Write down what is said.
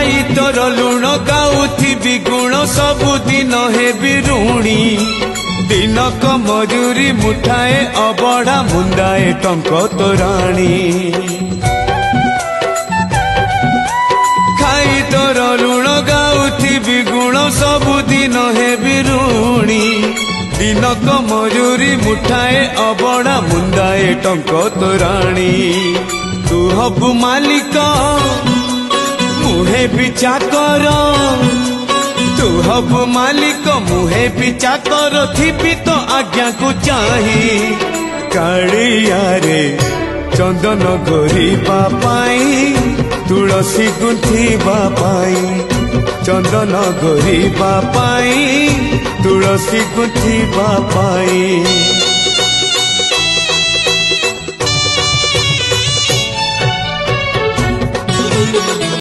खाई तोर लुण गाउथिबि गुण सबुदिन हेबि ऋणी दिनक मजूरी मुठाए अबढ़ा मुंदाए टंक तोराणी खाई तोर लुण गाउथिबि गुण सबुदिन हेबि ऋणी दिनक मजूरी मुठाए अबढ़ा मुंदाए टंक तोराणी तू हबु मालिक मुहे भी चाकर तू हबु मालिक मुहे भी चाकर थिबी तो आज्ञा को चाही कालिया रे चंदन घोरिबा पाई तुलसी गुंथिबा पाई चंदन घोरिबा पाई तुलसी गुंथिबा पाई।